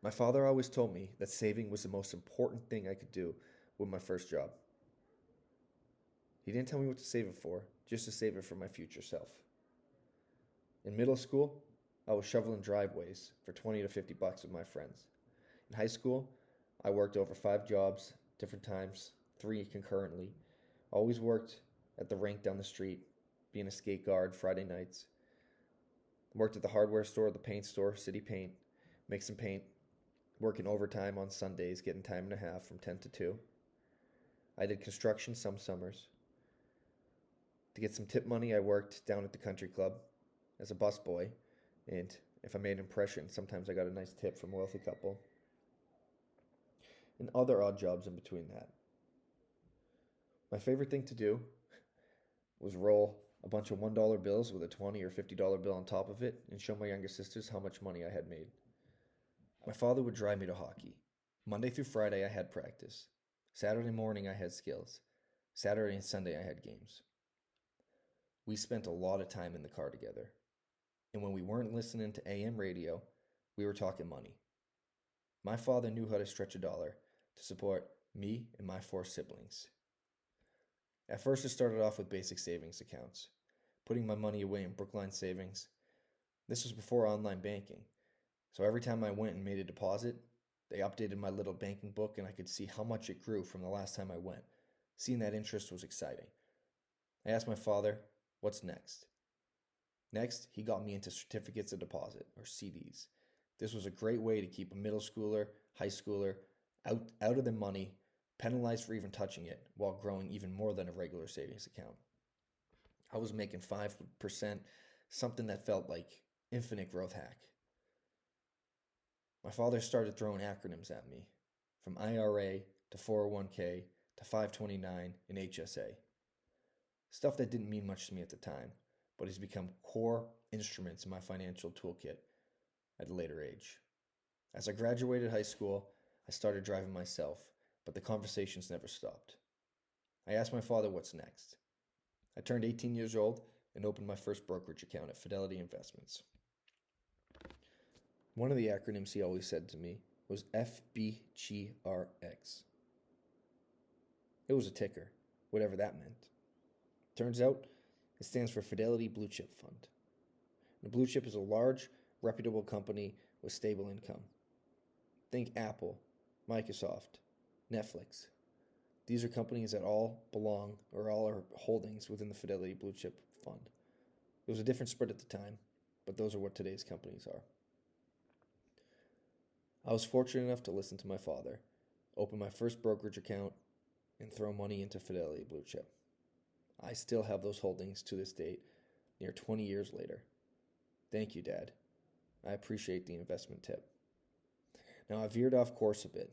My father always told me that saving was the most important thing I could do with my first job. He didn't tell me what to save it for, just to save it for my future self. In middle school, I was shoveling driveways for 20 to 50 bucks with my friends. In high school, I worked over 5 jobs, different times, 3 concurrently. Always worked at the rink down the street, being a skate guard Friday nights. Worked at the hardware store, the paint store, City Paint, mixing paint, working overtime on Sundays, getting time and a half from 10 to 2. I did construction some summers. To get some tip money, I worked down at the country club as a busboy, and if I made an impression, sometimes I got a nice tip from a wealthy couple. And other odd jobs in between that. My favorite thing to do was roll a bunch of $1 bills with a $20 or $50 bill on top of it and show my younger sisters how much money I had made. My father would drive me to hockey. Monday through Friday, I had practice. Saturday morning, I had skills. Saturday and Sunday, I had games. We spent a lot of time in the car together. And when we weren't listening to AM radio, we were talking money. My father knew how to stretch a dollar to support me and my 4 siblings. At first, it started off with basic savings accounts, putting my money away in Brookline Savings. This was before online banking, so every time I went and made a deposit, they updated my little banking book and I could see how much it grew from the last time I went. Seeing that interest was exciting. I asked my father, what's next? Next, he got me into certificates of deposit, or CDs. This was a great way to keep a middle schooler, high schooler out of their money, penalized for even touching it, while growing even more than a regular savings account. I was making 5%, something that felt like infinite growth hack. My father started throwing acronyms at me, from IRA to 401k to 529 and HSA. Stuff that didn't mean much to me at the time, but has become core instruments in my financial toolkit at a later age. As I graduated high school, I started driving myself, but the conversations never stopped. I asked my father what's next. I turned 18 years old and opened my first brokerage account at Fidelity Investments. One of the acronyms he always said to me was FBGRX. It was a ticker, whatever that meant. Turns out, it stands for Fidelity Blue Chip Fund. And a blue chip is a large, reputable company with stable income. Think Apple, Microsoft, Netflix. These are companies that all belong, or all are holdings within the Fidelity Blue Chip Fund. It was a different spread at the time, but those are what today's companies are. I was fortunate enough to listen to my father, open my first brokerage account, and throw money into Fidelity Blue Chip. I still have those holdings to this date, near 20 years later. Thank you, Dad. I appreciate the investment tip. Now, I veered off course a bit,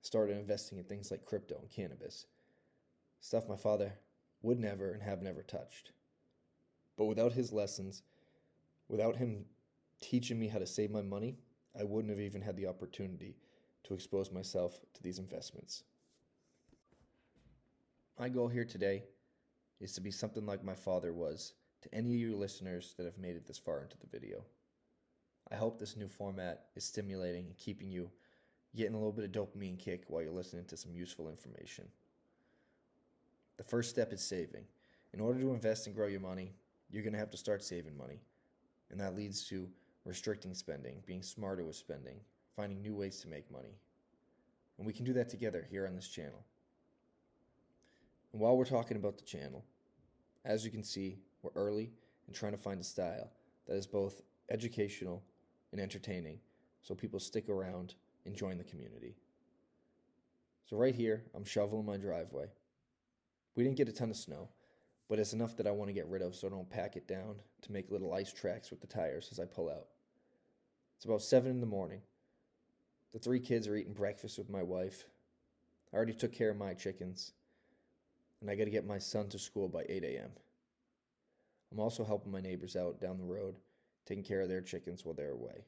started investing in things like crypto and cannabis, stuff my father would never and have never touched. But without his lessons, without him teaching me how to save my money, I wouldn't have even had the opportunity to expose myself to these investments. My goal here today is to be something like my father was to any of you listeners that have made it this far into the video. I hope this new format is stimulating and keeping you getting a little bit of dopamine kick while you're listening to some useful information. The first step is saving. In order to invest and grow your money, you're going to have to start saving money. And that leads to restricting spending, being smarter with spending, finding new ways to make money. And we can do that together here on this channel. And while we're talking about the channel, as you can see, we're early and trying to find a style that is both educational and entertaining so people stick around and join the community. So right here, I'm shoveling my driveway. We didn't get a ton of snow, but it's enough that I want to get rid of so I don't pack it down to make little ice tracks with the tires as I pull out. It's about 7 in the morning. The 3 kids are eating breakfast with my wife. I already took care of my chickens, and I got to get my son to school by 8 a.m. I'm also helping my neighbors out down the road, taking care of their chickens while they're away.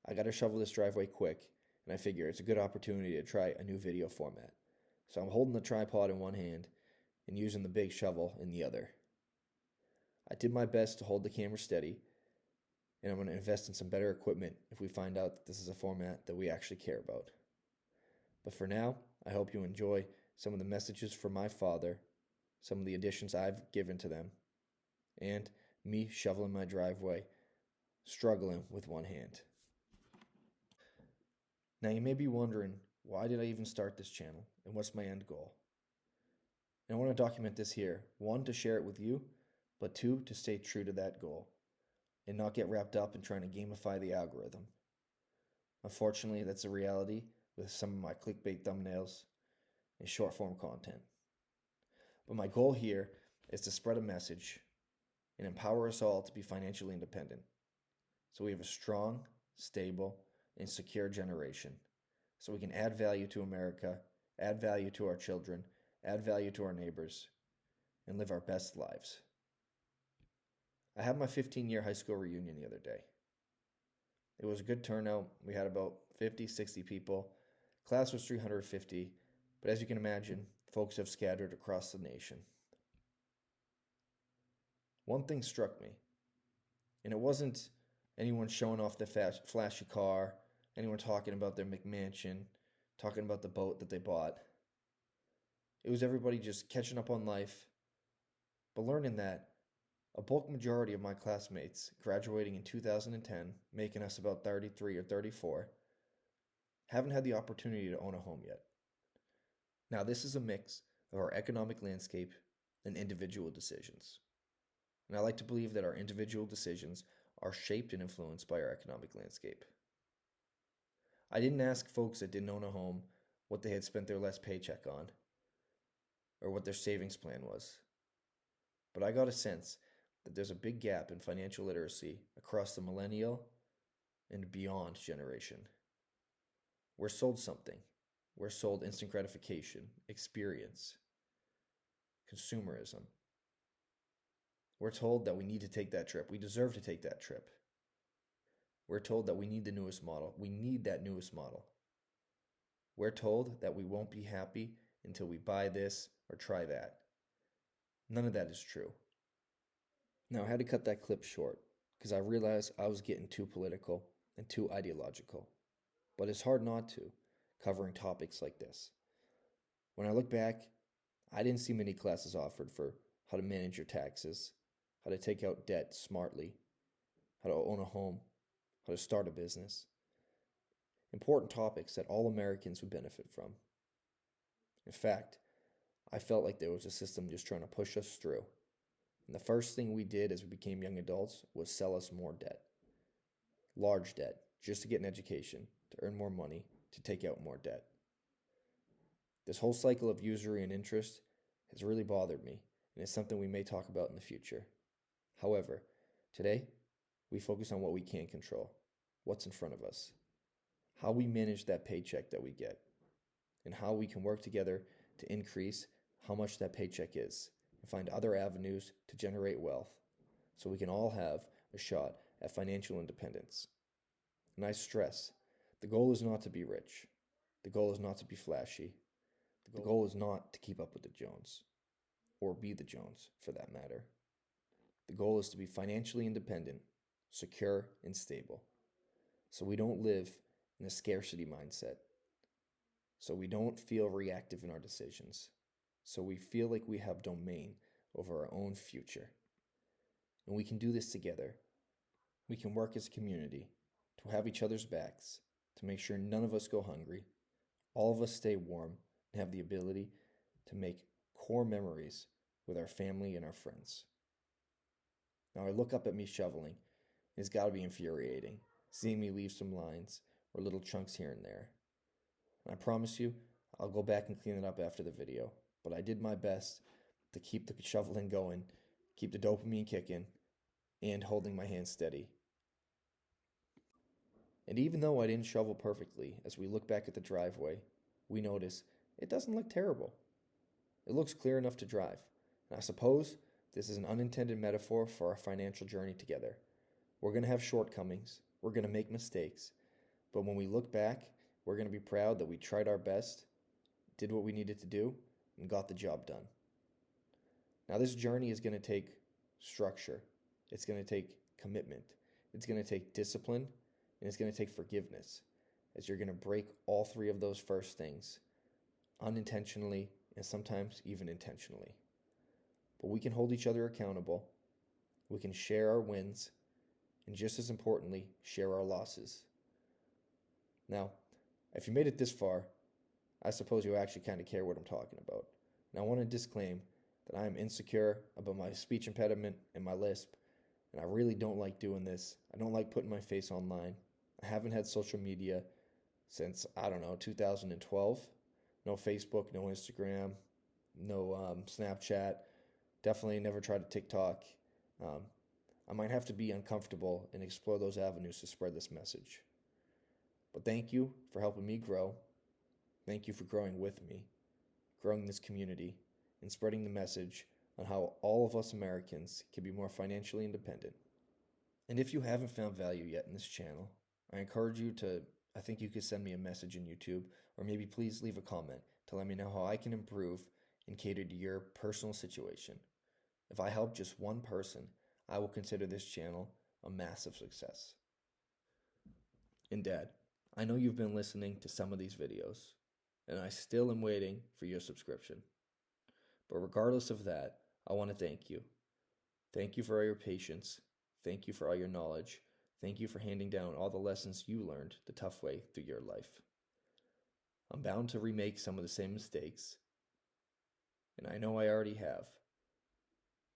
I got to shovel this driveway quick, and I figure it's a good opportunity to try a new video format. So I'm holding the tripod in one hand and using the big shovel in the other. I did my best to hold the camera steady, and I'm going to invest in some better equipment if we find out that this is a format that we actually care about. But for now, I hope you enjoy some of the messages from my father, some of the additions I've given to them, and me shoveling my driveway, struggling with one hand. Now you may be wondering, why did I even start this channel, and what's my end goal? And I want to document this here, one, to share it with you, but two, to stay true to that goal, and not get wrapped up in trying to gamify the algorithm. Unfortunately, that's a reality with some of my clickbait thumbnails and short form content. But my goal here is to spread a message and empower us all to be financially independent, so we have a strong, stable, and secure generation, so we can add value to America, add value to our children, add value to our neighbors, and live our best lives. I had my 15-year high school reunion the other day. It was a good turnout. We had about 50, 60 people. Class was 350, but as you can imagine, folks have scattered across the nation. One thing struck me, and it wasn't anyone showing off their flashy car, anyone talking about their McMansion, talking about the boat that they bought. It was everybody just catching up on life, but learning that a bulk majority of my classmates graduating in 2010, making us about 33 or 34, haven't had the opportunity to own a home yet. Now, this is a mix of our economic landscape and individual decisions. And I like to believe that our individual decisions are shaped and influenced by our economic landscape. I didn't ask folks that didn't own a home what they had spent their last paycheck on, or what their savings plan was. But I got a sense that there's a big gap in financial literacy across the millennial and beyond generation. We're sold something. We're sold instant gratification, experience, consumerism. We're told that we need to take that trip. We deserve to take that trip. We're told that we need the newest model. We need that newest model. We're told that we won't be happy until we buy this or try that. None of that is true. Now, I had to cut that clip short because I realized I was getting too political and too ideological. But it's hard not to, covering topics like this. When I look back, I didn't see many classes offered for how to manage your taxes, how to take out debt smartly, how to own a home, how to start a business. Important topics that all Americans would benefit from. In fact, I felt like there was a system just trying to push us through. And the first thing we did as we became young adults was sell us more debt. Large debt, just to get an education, to earn more money, to take out more debt. This whole cycle of usury and interest has really bothered me, and is something we may talk about in the future. However, today, we focus on what we can control, what's in front of us, how we manage that paycheck that we get, and how we can work together to increase how much that paycheck is, and find other avenues to generate wealth, so we can all have a shot at financial independence. And I stress, the goal is not to be rich. The goal is not to be flashy. The goal is not to keep up with the Jones, or be the Jones for that matter. The goal is to be financially independent, secure, and stable, so we don't live in a scarcity mindset, so we don't feel reactive in our decisions, so we feel like we have domain over our own future. And we can do this together. We can work as a community to have each other's backs, to make sure none of us go hungry, all of us stay warm, and have the ability to make core memories with our family and our friends. Now I look up at me shoveling, and it's got to be infuriating, seeing me leave some lines or little chunks here and there. And I promise you, I'll go back and clean it up after the video, but I did my best to keep the shoveling going, keep the dopamine kicking, and holding my hand steady. And even though I didn't shovel perfectly, as we look back at the driveway, we notice it doesn't look terrible. It looks clear enough to drive. And I suppose this is an unintended metaphor for our financial journey together. We're going to have shortcomings. We're going to make mistakes. But when we look back, we're going to be proud that we tried our best, did what we needed to do, and got the job done. Now, this journey is going to take structure. It's going to take commitment. It's going to take discipline, and it's going to take forgiveness, as you're going to break all three of those first things unintentionally and sometimes even intentionally. But we can hold each other accountable, we can share our wins, and just as importantly, share our losses. Now, if you made it this far, I suppose you actually kind of care what I'm talking about. And I want to disclaim that I am insecure about my speech impediment and my lisp, and I really don't like doing this. I don't like putting my face online. I haven't had social media since, I don't know, 2012. No Facebook, no Instagram, no Snapchat. Definitely never tried a TikTok. Um, I might have to be uncomfortable and explore those avenues to spread this message. But thank you for helping me grow. Thank you for growing with me, growing this community, and spreading the message on how all of us Americans can be more financially independent. And if you haven't found value yet in this channel, I encourage you to, I think you could send me a message in YouTube, or maybe please leave a comment to let me know how I can improve and cater to your personal situation. If I help just one person, I will consider this channel a massive success. And Dad, I know you've been listening to some of these videos, and I still am waiting for your subscription. But regardless of that, I want to thank you. Thank you for all your patience. Thank you for all your knowledge. Thank you for handing down all the lessons you learned the tough way through your life. I'm bound to remake some of the same mistakes, and I know I already have.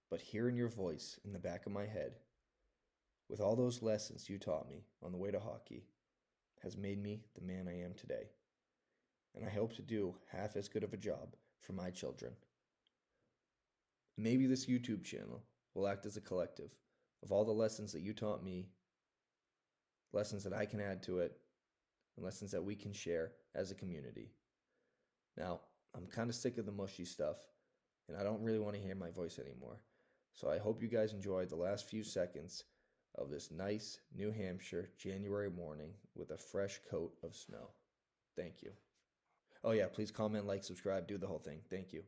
But hearing your voice in the back of my head, with all those lessons you taught me on the way to hockey, has made me the man I am today. And I hope to do half as good of a job for my children. Maybe this YouTube channel will act as a collective of all the lessons that you taught me, lessons that I can add to it, and lessons that we can share as a community. Now, I'm kind of sick of the mushy stuff, and I don't really want to hear my voice anymore. So I hope you guys enjoyed the last few seconds of this nice New Hampshire January morning with a fresh coat of snow. Thank you. Oh yeah, please comment, like, subscribe, do the whole thing. Thank you.